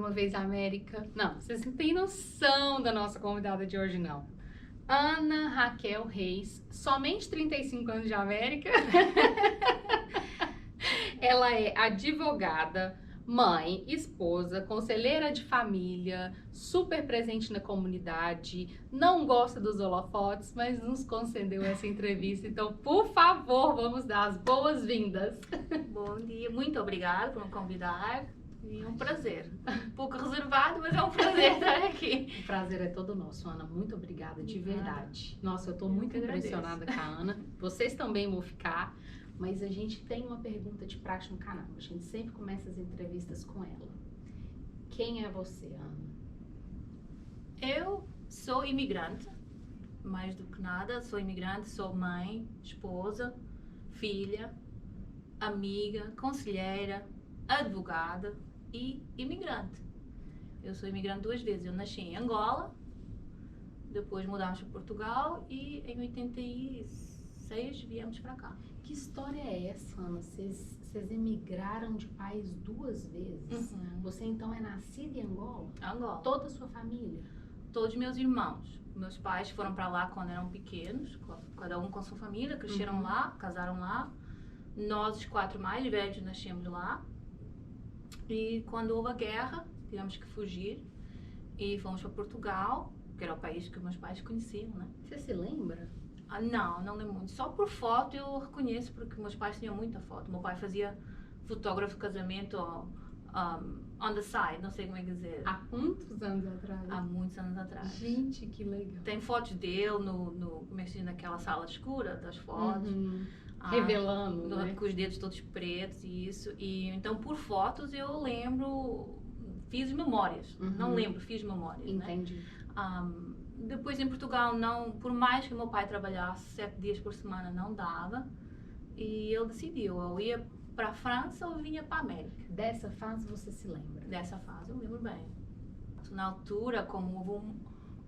Uma Vez América. Não, vocês não têm noção da nossa convidada de hoje, não. Ana Raquel Reis, somente 35 anos de América. Ela é advogada, mãe, esposa, conselheira de família, super presente na comunidade, não gosta dos holofotes, mas nos concedeu essa entrevista. Então, por favor, vamos dar as boas-vindas. Bom dia, muito obrigada por me convidar. E é um prazer. Um pouco reservado, mas é um prazer estar aqui. O prazer é todo nosso, Ana. Muito obrigada, de verdade. Nossa, eu tô Eu muito que agradeço. impressionada com a Ana. Vocês também vão ficar. Mas a gente tem uma pergunta de praxe no canal. A gente sempre começa as entrevistas com ela. Quem é você, Ana? Eu sou imigrante, mais do que nada. Sou imigrante, sou mãe, esposa, filha, amiga, conselheira, advogada e imigrante. Eu sou imigrante 2 vezes. Eu nasci em Angola, depois mudámos para Portugal e em 86 viemos para cá. Que história é essa, Ana? Vocês emigraram de país 2 vezes? Uhum. Você então é nascida em Angola? Angola. Toda a sua família? Todos meus irmãos. Meus pais foram para lá quando eram pequenos, cada um com sua família, cresceram lá, casaram lá. Nós, os 4 mais velhos, nascemos lá. E quando houve a guerra, tivemos que fugir e fomos para Portugal, que era o país que meus pais conheciam, né? Você se lembra? Não lembro muito. Só por foto eu reconheço, porque meus pais tinham muita foto. Meu pai fazia fotógrafo de casamento on the side, não sei como é que dizer. Há quantos anos atrás? Há muitos anos atrás. Gente, que legal. Tem fotos dele como é que se diz, naquela sala escura das fotos. Uhum. Revelando, né? Com os dedos todos pretos e isso. E então, por fotos, eu lembro, fiz memórias. Uhum. Não lembro, fiz memórias, Entendi. né? Depois em Portugal, não, por mais que o meu pai trabalhasse 7 dias por semana, não dava. E ele decidiu, ou ia para a França ou vinha para a América. Dessa fase você se lembra? Dessa fase eu lembro bem. Na altura, como houve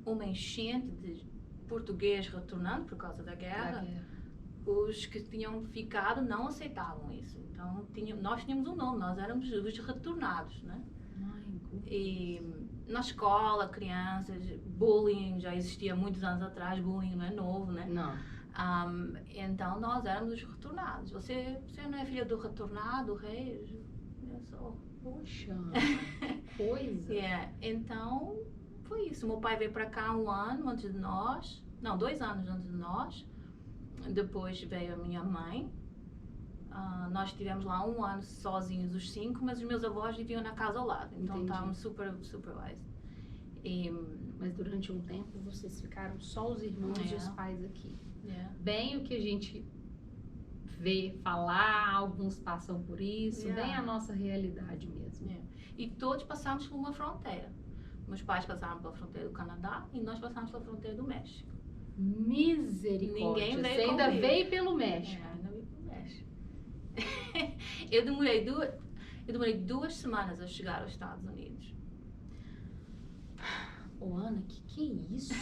uma enchente de português retornando por causa da guerra, os que tinham ficado não aceitavam isso. Então nós tínhamos um nome, nós éramos os retornados, né? E na escola, crianças, bullying já existia há muitos anos atrás, bullying não é novo, né? Não. Então nós éramos os retornados. Você não é filha do retornado, rei? Eu sou. Poxa, coisa. Então foi isso. Meu pai veio para cá 1 ano antes de nós, não, 2 anos antes de nós. Depois veio a minha mãe. Nós estivemos lá 1 ano sozinhos, os 5, mas os meus avós viviam na casa ao lado. Então Entendi. estávamos supervised. Mas durante um tempo vocês ficaram só os irmãos e os pais aqui. Bem o que a gente vê falar, alguns passam por isso, bem a nossa realidade mesmo. E todos passamos por uma fronteira. Meus pais passaram pela fronteira do Canadá e nós passamos pela fronteira do México. Misericórdia. Ninguém veio Você ainda comigo. veio pelo México. Ainda veio pelo México. Eu demorei 2 semanas a chegar aos Estados Unidos. Ô, Ana, que é isso?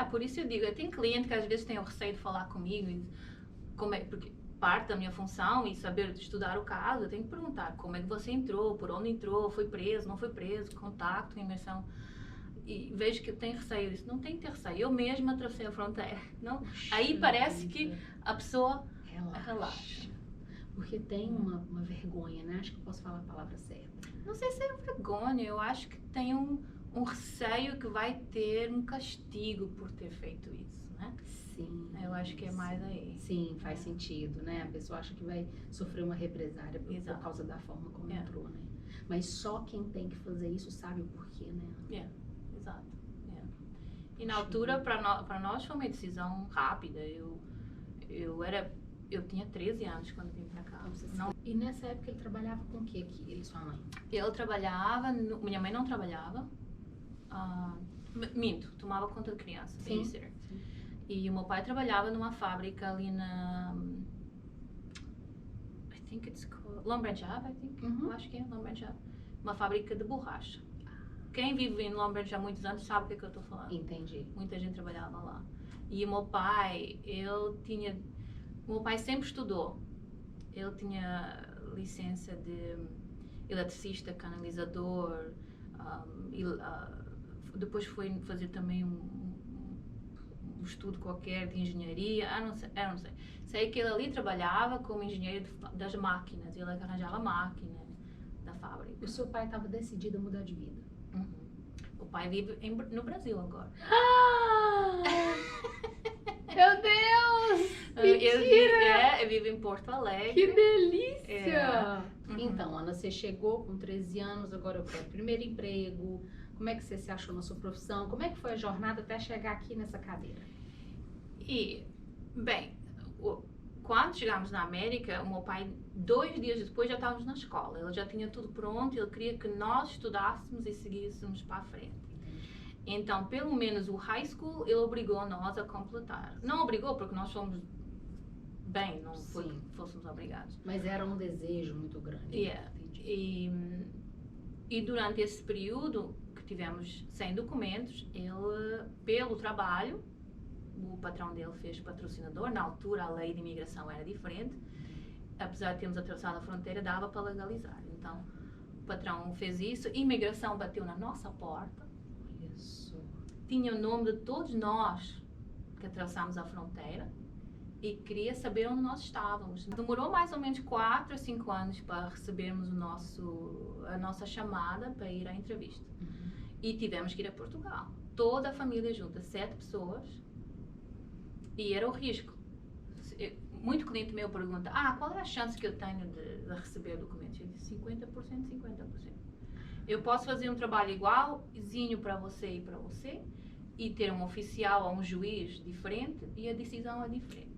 Por isso eu digo, eu tenho cliente que às vezes tem o receio de falar comigo, porque parte da minha função e saber estudar o caso, eu tenho que perguntar como é que você entrou, por onde entrou, foi preso, não foi preso, contacto, imersão. E vejo que eu tenho receio disso. Não tem que ter receio. Eu mesma atravessei a fronteira. Não? Aí parece que a pessoa relaxa. Porque tem uma vergonha, né? Acho que eu posso falar a palavra certa. Não sei se é vergonha, eu acho que tem um receio que vai ter um castigo por ter feito isso, né? Sim. Eu acho que é mais aí. Sim, faz sentido, né? A pessoa acha que vai sofrer uma represária por causa da forma como entrou, né? Mas só quem tem que fazer isso sabe o porquê, né? Exato. E na altura, para nós foi uma decisão rápida. Eu tinha 13 anos quando vim para cá. E nessa época ele trabalhava com o que aqui, ele e sua mãe? Eu trabalhava, minha mãe não trabalhava. Minto, tomava conta de criança, babysitter. E o meu pai trabalhava numa fábrica ali na... I think it's called... Lumberjack, I think. Eu acho que é Lumberjack. Uma fábrica de borracha. Quem vive em Lumberjack há muitos anos sabe o que é que eu estou falando. Entendi. Muita gente trabalhava lá. E o meu pai, o meu pai sempre estudou. Ele tinha licença de... eletricista, canalizador, depois foi fazer também um estudo qualquer de engenharia, eu não sei. Sei que ele ali trabalhava como engenheiro das máquinas, ele é que arranjava a máquina da fábrica. O seu pai estava decidido a mudar de vida? Uhum. O pai vive no Brasil agora. Meu Deus! Ele vive em Porto Alegre. Que delícia! É. Uhum. Então, Ana, você chegou com 13 anos, agora eu quero primeiro emprego. Como é que você se achou na sua profissão? Como é que foi a jornada até chegar aqui nessa cadeira? Bem, quando chegámos na América, o meu pai, 2 dias depois, já estávamos na escola. Ele já tinha tudo pronto, ele queria que nós estudássemos e seguíssemos para a frente. Então, pelo menos o high school, ele obrigou nós a completar. Não obrigou, porque nós fomos bem, não foi que fôssemos obrigados. Mas era um desejo muito grande. Yeah. E durante esse período que tivemos sem documentos, ele, pelo trabalho, o patrão dele fez patrocinador. Na altura, a lei de imigração era diferente. Apesar de termos atravessado a fronteira, dava para legalizar. Então, o patrão fez isso. A imigração bateu na nossa porta. Isso. Tinha o nome de todos nós que atravessámos a fronteira e queria saber onde nós estávamos. Demorou mais ou menos 4 a 5 anos para recebermos a nossa chamada para ir à entrevista. E tivemos que ir a Portugal. Toda a família junta, 7 pessoas. E era o risco. Muito cliente meu pergunta, qual é a chance que eu tenho de receber documentos? Eu disse 50%, 50%. Eu posso fazer um trabalho igualzinho para você e para você e ter um oficial ou um juiz diferente e a decisão é diferente.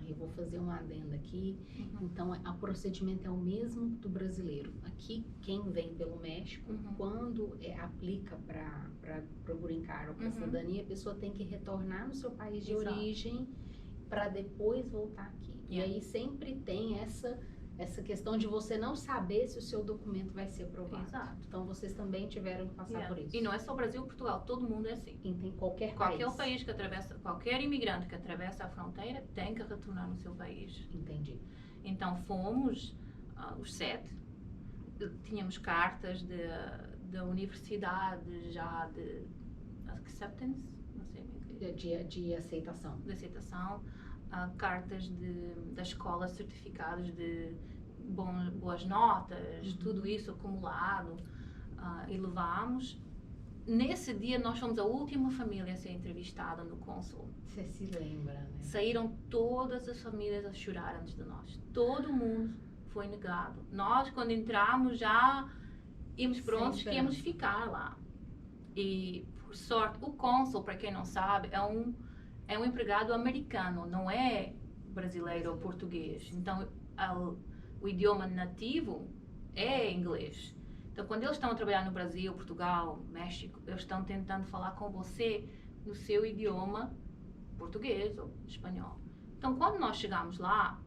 Eu vou fazer uma adenda aqui. Então, o procedimento é o mesmo do brasileiro. Aqui, quem vem pelo México, quando aplica para o green card ou para a cidadania, a pessoa tem que retornar no seu país de origem para depois voltar aqui. E aí sempre tem essa questão de você não saber se o seu documento vai ser aprovado. Exato. Então, vocês também tiveram que passar por isso. E não é só o Brasil, Portugal, todo mundo é assim. E tem qualquer país que atravessa, qualquer imigrante que atravessa a fronteira tem que retornar no seu país. Entendi. Então, fomos, os 7, tínhamos cartas da universidade já de acceptance, não sei de aceitação. De aceitação, cartas da escola, certificados de boas notas, tudo isso acumulado, e levámos. Nesse dia nós fomos a última família a ser entrevistada no cônsul. Você se lembra, né? Saíram todas as famílias a chorar antes de nós. Todo mundo foi negado. Nós, quando entramos, já íamos prontos que íamos ficar lá. E, por sorte, o cônsul, para quem não sabe, é um empregado americano, não é brasileiro ou português. Então, o idioma nativo é inglês. Então, quando eles estão a trabalhar no Brasil, Portugal, México, eles estão tentando falar com você no seu idioma português ou espanhol. Então, quando nós chegámos lá,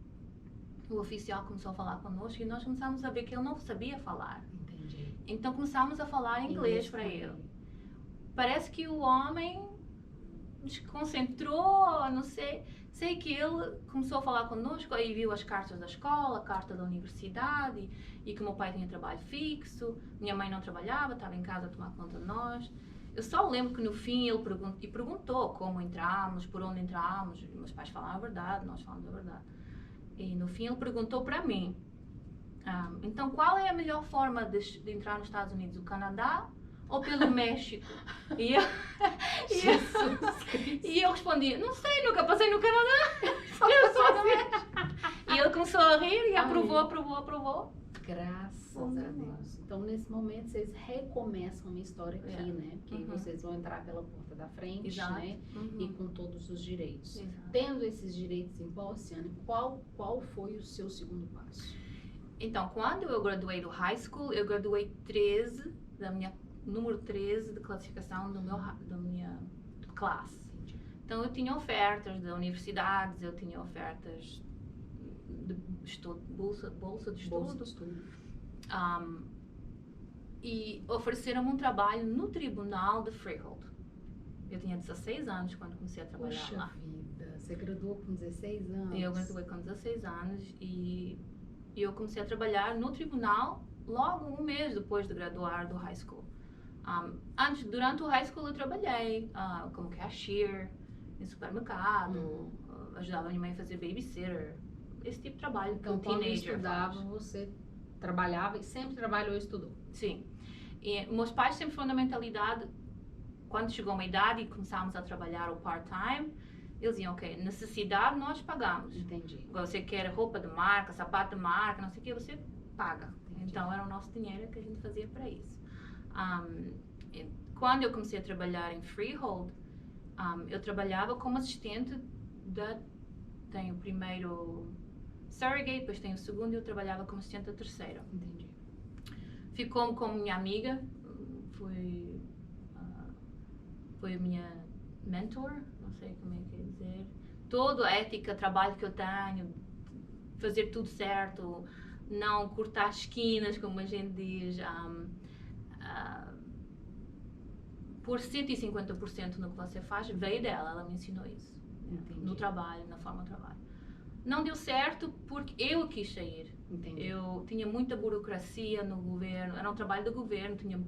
o oficial começou a falar connosco e nós começámos a ver que ele não sabia falar. Entendi. Então, começámos a falar inglês para ele. Parece que o homem desconcentrou, não sei. Sei que ele começou a falar connosco, aí viu as cartas da escola, a carta da universidade, e que o meu pai tinha trabalho fixo, minha mãe não trabalhava, estava em casa a tomar conta de nós. Eu só lembro que no fim ele perguntou como entramos, por onde entramos, e meus pais falaram a verdade, nós falamos a verdade. E no fim ele perguntou para mim, então qual é a melhor forma de entrar nos Estados Unidos, o Canadá ou pelo México? E eu respondi, não sei, nunca passei no Canadá. E ele começou a rir e aprovou. Graças a Deus. Então, nesse momento, vocês recomeçam uma história aqui, né? Porque vocês vão entrar pela porta da frente, né? E com todos os direitos. Tendo esses direitos em posse, Ana, qual foi o seu segundo passo? Então, quando eu graduei do high school, eu graduei número 13 de classificação da minha classe. Então, eu tinha ofertas de universidades, eu tinha ofertas de bolsa de estudo. E ofereceram-me um trabalho no tribunal de Freehold. Eu tinha 16 anos quando comecei a trabalhar lá. Puxa vida, você graduou com 16 anos? Eu graduei com 16 anos e eu comecei a trabalhar no tribunal logo um mês depois de graduar do high school. Durante o high school eu trabalhei como cashier em supermercado, ajudava a minha mãe a fazer babysitter, esse tipo de trabalho que Então, um quando teenager estudava, faz. você trabalhava e sempre trabalhou e estudou. Sim. E meus pais sempre foram da mentalidade, quando chegou uma idade e começámos a trabalhar o part-time, eles diziam, ok, necessidade nós pagamos. Entendi. Você quer roupa de marca, sapato de marca, não sei o que, você paga. Entendi. Então era o nosso dinheiro que a gente fazia para isso. Quando eu comecei a trabalhar em Freehold, eu trabalhava como assistente tem o primeiro surrogate, depois tem o segundo e eu trabalhava como assistente da terceira. Entendi. Ficou como minha amiga, foi a minha mentor, não sei como é que é dizer. Toda a ética, trabalho que eu tenho, fazer tudo certo, não cortar esquinas, como a gente diz, por 150% no que você faz, veio dela, ela me ensinou isso. Entendi. No trabalho, na forma de trabalho. Não deu certo porque eu quis sair. Entendi. Eu tinha muita burocracia no governo, era um trabalho do governo, tinha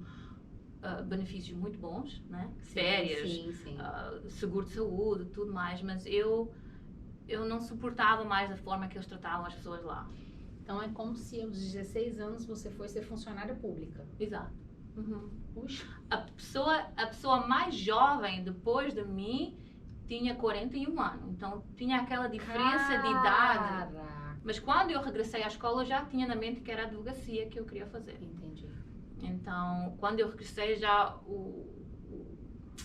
benefícios muito bons, né? Férias, Sim. seguro de saúde, tudo mais, mas eu não suportava mais a forma que eles tratavam as pessoas lá. Então é como se aos 16 anos você foi ser funcionária pública. Exato. Uhum. Puxa. A pessoa mais jovem depois de mim tinha 41 anos, então tinha aquela diferença de idade. Caraca. Mas quando eu regressei à escola, eu já tinha na mente que era a advocacia que eu queria fazer. Entendi. Então, quando eu regressei, já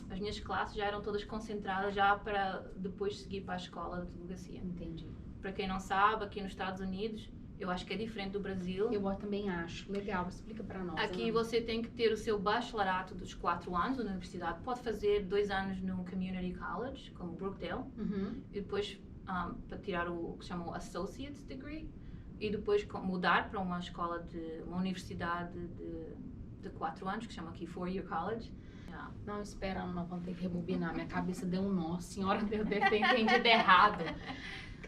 as minhas classes já eram todas concentradas já para depois seguir para a escola de advocacia. Entendi. Para quem não sabe, aqui nos Estados Unidos, eu acho que é diferente do Brasil. Eu também acho. Legal, explica para nós. Aqui Ana. você tem que ter o seu bacharelato dos 4 anos na universidade. Pode fazer 2 anos no Community College, como Brookdale, Uhum. e depois para tirar o que chamam Associate's Degree, e depois mudar para uma universidade de 4 anos, que chama aqui 4-Year College. Não, espera, não vamos ter que rebobinar. Minha cabeça deu um nó. A senhora deve ter entendido errado.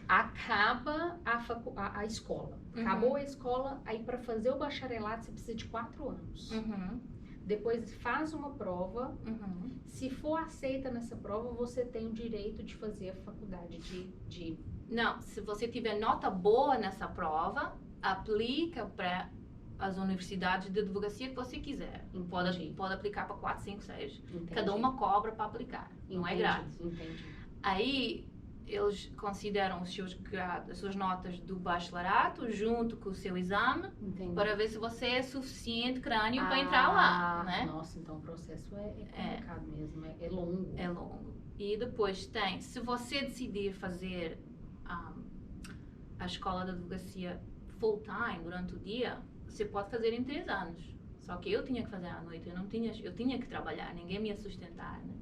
Acaba a escola. Acabou a escola, aí para fazer o bacharelato você precisa de 4 anos. Uhum. Depois faz uma prova. Uhum. Se for aceita nessa prova, você tem o direito de fazer a faculdade de... Não, se você tiver nota boa nessa prova, aplica para as universidades de advocacia que você quiser. Pode aplicar para 4, 5, 6. Entendi. Cada uma cobra para aplicar. Não é grátis. Entendi. Aí eles consideram as suas notas do bacharelato junto com o seu exame Entendi. para ver se você é suficiente crânio para entrar lá, né? Nossa, então o processo é complicado mesmo, é longo. É longo. E depois tem, se você decidir fazer a escola de advocacia full time durante o dia, você pode fazer em 3 anos. Só que eu tinha que fazer à noite, eu tinha que trabalhar, ninguém me ia sustentar, né?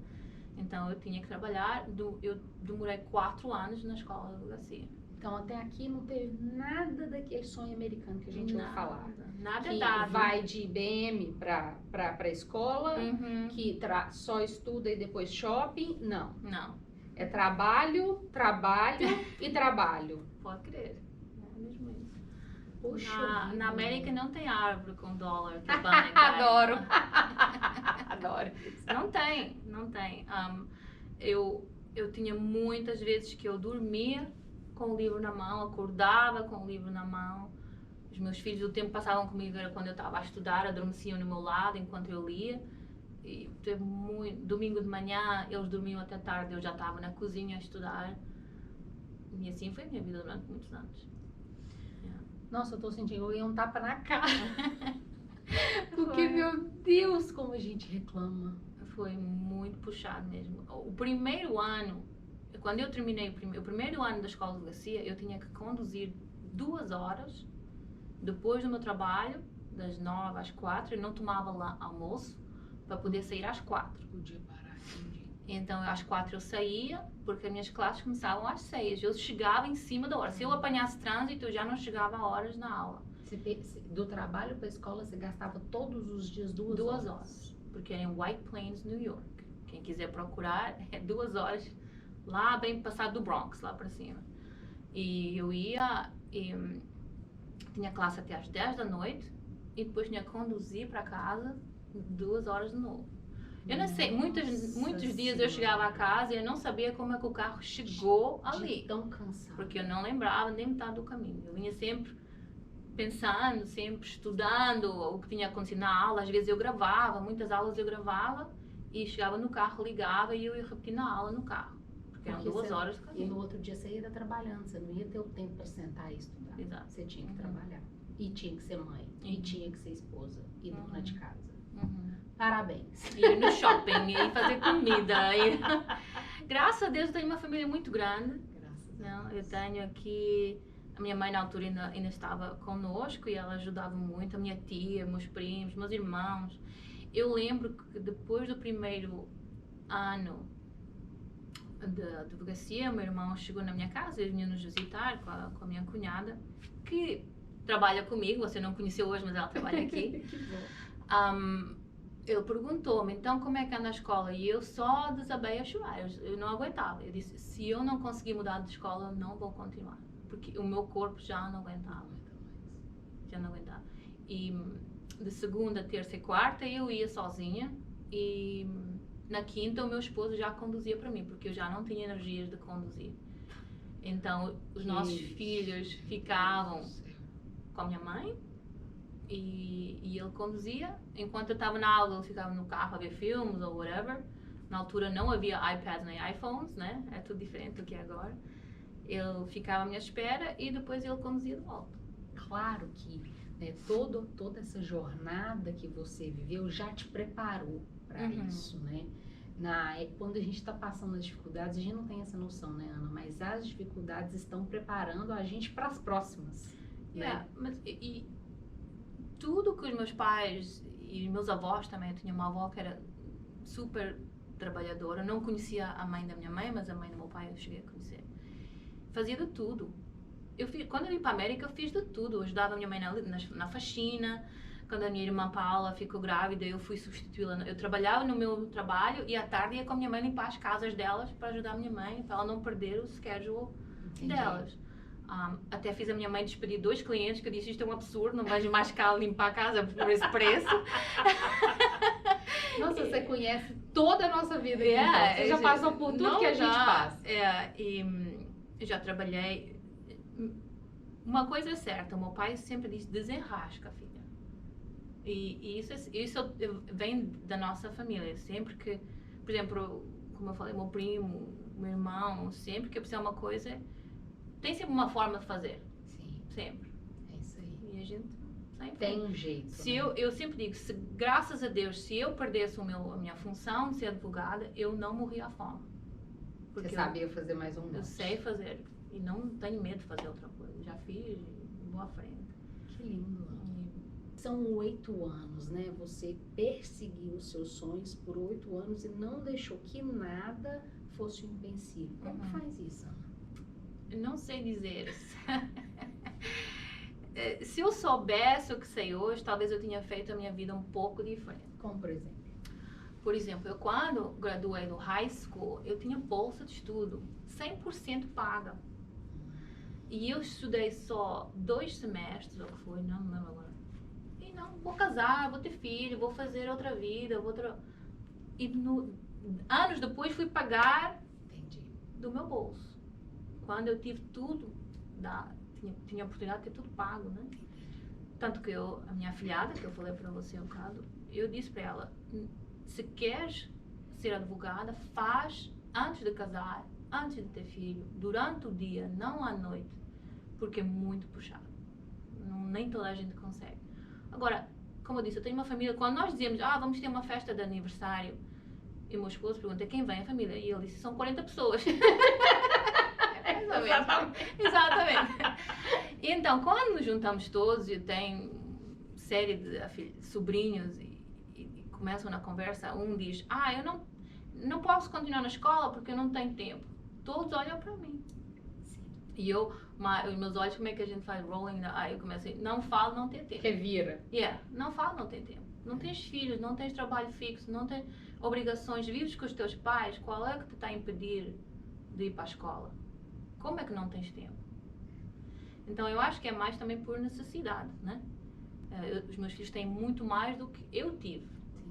Então eu tinha que trabalhar, eu demorei 4 anos na escola de advocacia. Então até aqui não teve nada daquele sonho americano que a gente ouve falar. Nada que dado. vai de IBM pra escola, Uhum. que só estuda e depois shopping. Não. Não, É trabalho, trabalho e trabalho. pode crer. É mesmo isso. Puxa vida. Na América não tem árvore com dólar que banca. Adoro. Adoro. Não tem. Eu tinha muitas vezes que eu dormia com o livro na mão, acordava com o livro na mão. Os meus filhos o tempo passavam comigo era quando eu estava a estudar, adormeciam no meu lado enquanto eu lia. E teve domingo de manhã eles dormiam até tarde, eu já estava na cozinha a estudar. E assim foi a minha vida durante muitos anos. Nossa, eu tô sentindo, eu ia um tapa na cara. Porque, Foi. meu Deus, como a gente reclama. Foi muito puxado mesmo. O primeiro ano, quando eu terminei o primeiro ano da escola de advocacia, eu tinha que conduzir 2 horas depois do meu trabalho, das 9 às 4, eu não tomava lá almoço para poder sair às 4. Podia parar, entendi. Então, às 4 eu saía, porque as minhas classes começavam às 6. Eu chegava em cima da hora. Se eu apanhasse trânsito, eu já não chegava a horas na aula. Do trabalho para a escola, você gastava todos os dias 2 2 horas. Porque era em White Plains, New York. Quem quiser procurar, é 2 horas lá bem passado do Bronx, lá para cima. E eu ia, e tinha classe até às 10 da noite, e depois tinha que conduzir para casa 2 horas de novo. Eu não sei, muitos dias eu chegava a casa e eu não sabia como é que o carro chegou ali. Tão cansado. Porque eu não lembrava nem metade do caminho. Eu vinha sempre pensando, sempre estudando o que tinha acontecido na aula. Às vezes eu gravava, muitas aulas eu gravava e chegava no carro, ligava e eu ia repetir na aula no carro. Porque eram 2 horas de caminho. E no outro dia você ia estar trabalhando, você não ia ter o tempo para sentar e estudar. Exato. Você tinha que trabalhar. E tinha que ser mãe, e tinha que ser esposa, e dona de casa. Parabéns. E ir no shopping, e fazer comida. E... Graças a Deus eu tenho uma família muito grande. Graças a Não, Deus. eu tenho aqui... A minha mãe na altura ainda estava conosco e ela ajudava muito. A minha tia, meus primos, meus irmãos. Eu lembro que depois do primeiro ano da advocacia, o meu irmão chegou na minha casa, ele vinha nos visitar com a minha cunhada, que trabalha comigo, você não conheceu hoje, mas ela trabalha aqui. Que bom. Ele perguntou-me, então, como é que anda a escola? E eu só desabei a chorar, eu não aguentava. Eu disse, se eu não conseguir mudar de escola, eu não vou continuar. Porque o meu corpo já não aguentava. Já não aguentava. E de segunda, terça e quarta eu ia sozinha. E na quinta o meu esposo já conduzia para mim, porque eu já não tinha energias de conduzir. Então, os nossos filhos ficavam com a minha mãe. E ele conduzia, enquanto eu estava na aula ele ficava no carro a ver filmes ou whatever. Na altura não havia iPads nem iPhones, né? É tudo diferente do que é agora. Ele ficava à minha espera e depois ele conduzia de volta. Claro que, né, toda essa jornada que você viveu já te preparou para isso, né? Quando a gente está passando as dificuldades, a gente não tem essa noção, né, Ana? Mas as dificuldades estão preparando a gente para as próximas, né? Mas tudo que os meus pais e meus avós também, eu tinha uma avó que era super trabalhadora, não conhecia a mãe da minha mãe, mas a mãe do meu pai eu cheguei a conhecer. Fazia de tudo. Quando eu vim para a América, eu fiz de tudo. Eu ajudava a minha mãe na faxina. Quando a minha irmã Paula ficou grávida, eu fui substituí-la. Eu trabalhava no meu trabalho e à tarde ia com a minha mãe limpar as casas delas para ajudar a minha mãe, para ela não perder o schedule delas. Até fiz a minha mãe despedir 2 clientes que eu disse, isto é um absurdo, não vejo mais cá limpar a casa por esse preço. Nossa, você conhece toda a nossa vida aqui, então. Você já passou por tudo que a gente passa. E já trabalhei. Uma coisa é certa, o meu pai sempre disse, desenrasca, filha. E isso vem da nossa família. Sempre que, por exemplo, como eu falei, meu primo, meu irmão, sempre que eu precisar de uma coisa, tem sempre uma forma de fazer. Sim. Sempre. É isso aí. E a gente sempre tem um jeito. Se eu sempre digo, graças a Deus, se eu perdesse a minha função de ser advogada, eu não morria à fome. Porque você sabia fazer mais um monte. Eu sei fazer. E não tenho medo de fazer outra coisa. Já fiz e vou à frente. Que lindo. São 8 anos, né? Você perseguiu os seus sonhos por 8 anos e não deixou que nada fosse um empecilho. Como faz isso, Ana? Eu não sei dizer. Se eu soubesse o que sei hoje, talvez eu tinha feito a minha vida um pouco diferente. Como, por exemplo? Por exemplo, eu quando graduei do high school, eu tinha bolsa de estudo, 100% paga. E eu estudei só 2 semestres, ou que foi, não lembro agora. E não, vou casar, vou ter filho, vou fazer outra vida, E anos depois fui pagar do meu bolso. Quando eu tive tudo, tinha a oportunidade de ter tudo pago, né? Tanto que a minha afilhada, que eu falei para você um bocado, eu disse para ela, se queres ser advogada, faz antes de casar, antes de ter filho, durante o dia, não à noite, porque é muito puxado. Nem toda a gente consegue. Agora, como eu disse, eu tenho uma família, quando nós dizemos, vamos ter uma festa de aniversário, e o meu esposo pergunta, quem vem a família? E ele disse, são 40 pessoas. Exatamente. E então, quando nos juntamos todos, eu tenho série de sobrinhos e começam na conversa, um diz, eu não posso continuar na escola porque eu não tenho tempo. Todos olham para mim. Sim. E os meus olhos, como é que a gente faz rolling? Aí eu começo assim, não falo, não tem tempo. Revira. Não falo, não tem tempo. Não tens filhos, não tens trabalho fixo, não tens obrigações, vives com os teus pais, qual é que te está a impedir de ir para a escola? Como é que não tens tempo? Então eu acho que é mais também por necessidade, né? Os meus filhos têm muito mais do que eu tive. Sim,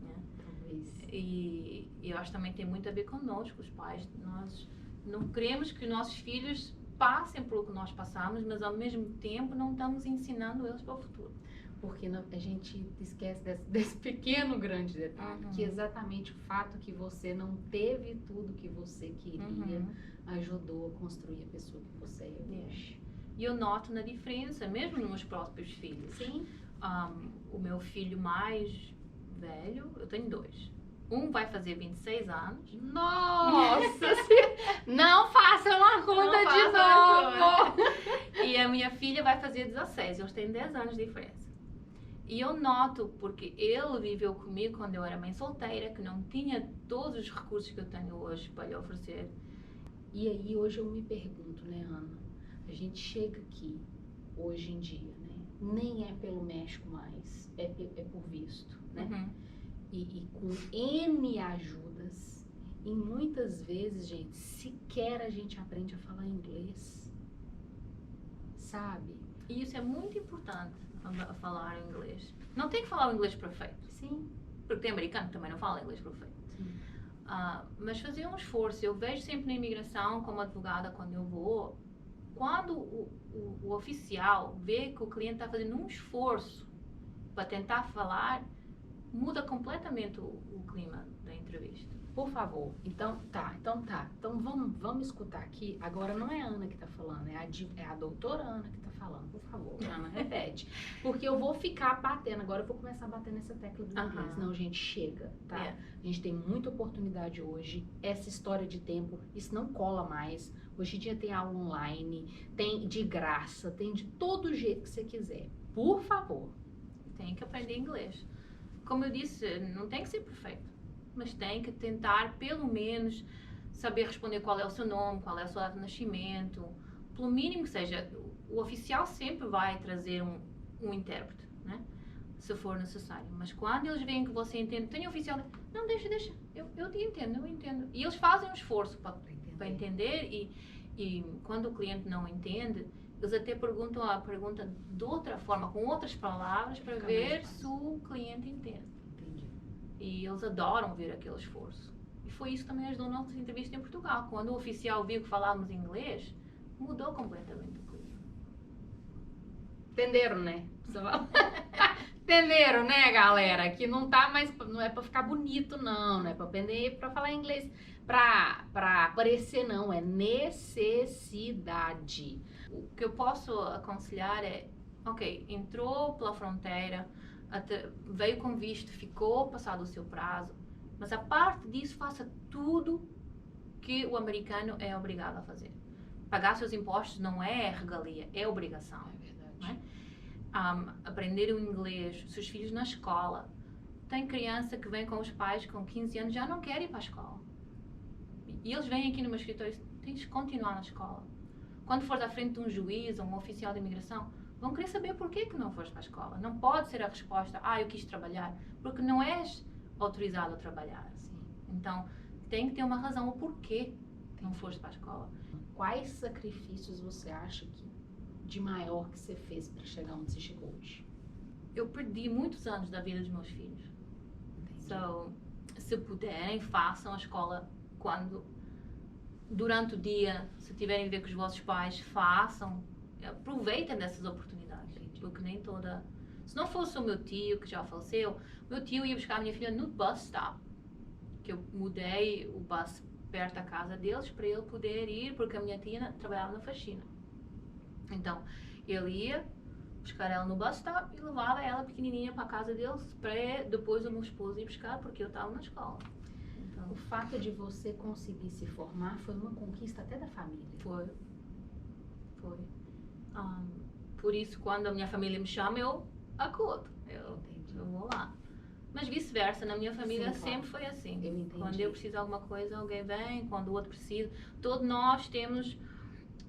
Né? talvez. E eu acho que também tem muito a ver connosco, os pais. Nós não queremos que os nossos filhos passem pelo que nós passamos, mas ao mesmo tempo não estamos ensinando eles para o futuro. Porque a gente esquece desse pequeno grande detalhe, Uhum. que exatamente o fato que você não teve tudo que você queria ajudou a construir a pessoa que você é hoje. E eu noto na diferença, mesmo nos meus próprios filhos. Sim. O meu filho mais velho, eu tenho 2. Um vai fazer 26 anos. Nossa! Não faça uma conta Não de faça novo! E a minha filha vai fazer 16. Eles têm 10 anos de diferença. E eu noto, porque ele viveu comigo quando eu era mãe solteira, que não tinha todos os recursos que eu tenho hoje para lhe oferecer. E aí hoje eu me pergunto, né, Ana? A gente chega aqui, hoje em dia, né? Nem é pelo México mais, é por visto, né? Uhum. E com N ajudas. E muitas vezes, gente, sequer a gente aprende a falar inglês. Sabe? E isso é muito importante, a falar inglês. Não tem que falar o inglês perfeito. Sim. Porque tem americano que também não fala inglês perfeito. Sim. Mas fazer um esforço. Eu vejo sempre na imigração, como advogada, quando eu vou, quando o oficial vê que o cliente está fazendo um esforço para tentar falar, muda completamente o clima da entrevista. Por favor. Então tá. Então vamos escutar aqui. Agora não é a Ana que tá falando, é a doutora Ana que tá falando. Por favor, Ana, repete. Porque eu vou ficar batendo. Agora eu vou começar a bater nessa tecla do inglês. Não, gente, chega, tá? A gente tem muita oportunidade hoje. Essa história de tempo, isso não cola mais. Hoje em dia tem aula online, tem de graça, tem de todo jeito que você quiser. Por favor. Tem que aprender inglês. Como eu disse, não tem que ser perfeito, mas tem que tentar, pelo menos, saber responder qual é o seu nome, qual é a sua data de nascimento. Pelo mínimo que seja, o oficial sempre vai trazer um intérprete, né? Se for necessário. Mas quando eles veem que você entende, tem um oficial, não, deixa, eu te entendo, eu entendo. E eles fazem um esforço para entender e quando o cliente não entende, eles até perguntam a pergunta de outra forma, com outras palavras, para ver se o cliente entende. Entendi. E eles adoram ver aquele esforço. E foi isso que também ajudou nas nossas entrevistas em Portugal. Quando o oficial viu que falávamos inglês, mudou completamente o clima. Entenderam, né? Entenderam, né, galera? Que não tá mais, não é pra ficar bonito, não é pra aprender, pra falar inglês, pra aparecer, não, é necessidade. O que eu posso aconselhar é, ok, entrou pela fronteira, veio com visto, ficou passado o seu prazo, mas a parte disso faça tudo que o americano é obrigado a fazer. Pagar seus impostos não é regalia, é obrigação. É verdade. Né? Aprender o inglês, seus filhos na escola. Tem criança que vem com os pais com 15 anos já não quer ir para a escola. E eles vêm aqui no meu escritório, tens que continuar na escola. Quando fores à frente de um juiz ou um oficial de imigração, vão querer saber porquê que não foste para a escola. Não pode ser a resposta, eu quis trabalhar, porque não és autorizado a trabalhar. Sim. Então, tem que ter uma razão, o porquê não foste para a escola. Quais sacrifícios você acha que de maior que você fez para chegar onde você chegou hoje? Eu perdi muitos anos da vida dos meus filhos. Entendi. So, se puderem, façam a escola durante o dia, se tiverem a ver com os vossos pais, façam, aproveitem dessas oportunidades. Entendi. Porque nem toda... Se não fosse o meu tio, que já faleceu, meu tio ia buscar a minha filha no bus stop, que eu mudei o bus perto da casa deles para ele poder ir, porque a minha tia trabalhava na faxina. Então, ele ia buscar ela no bus stop e levava ela pequenininha para a casa deles para depois o meu esposo ir buscar, porque eu estava na escola. Então, o fato de você conseguir se formar foi uma conquista até da família. Foi. Por isso, quando a minha família me chama, eu acudo. Eu vou lá. Mas vice-versa, na minha família Sim, claro. sempre foi assim. Eu entendi. Quando eu preciso de alguma coisa, alguém vem. Quando o outro precisa. Todos nós temos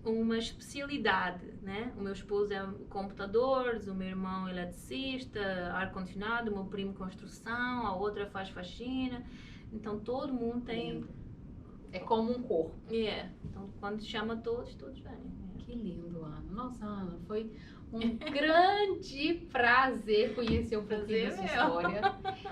uma especialidade, né? O meu esposo é computadores, o meu irmão é eletricista, ar-condicionado, o meu primo construção, a outra faz faxina. Então todo mundo tem... Lindo. É como um corpo. Então quando chama todos vêm. Que lindo, Ana. Nossa, Ana, foi Um grande prazer conhecer um pouquinho da sua história.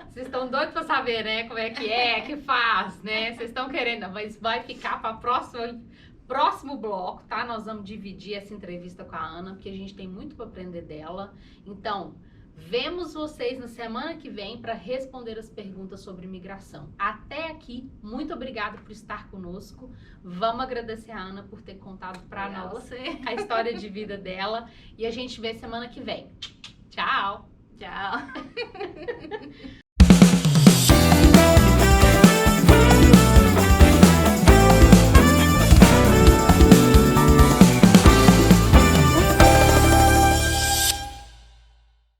Vocês estão doidos para saber, né? Como é, que faz, né? Vocês estão querendo, mas vai ficar para próximo bloco, tá? Nós vamos dividir essa entrevista com a Ana, porque a gente tem muito para aprender dela. Então, vemos vocês na semana que vem para responder as perguntas sobre imigração. Até aqui, muito obrigada por estar conosco. Vamos agradecer a Ana por ter contado para nós a história de vida dela. E a gente vê semana que vem. Tchau! Tchau!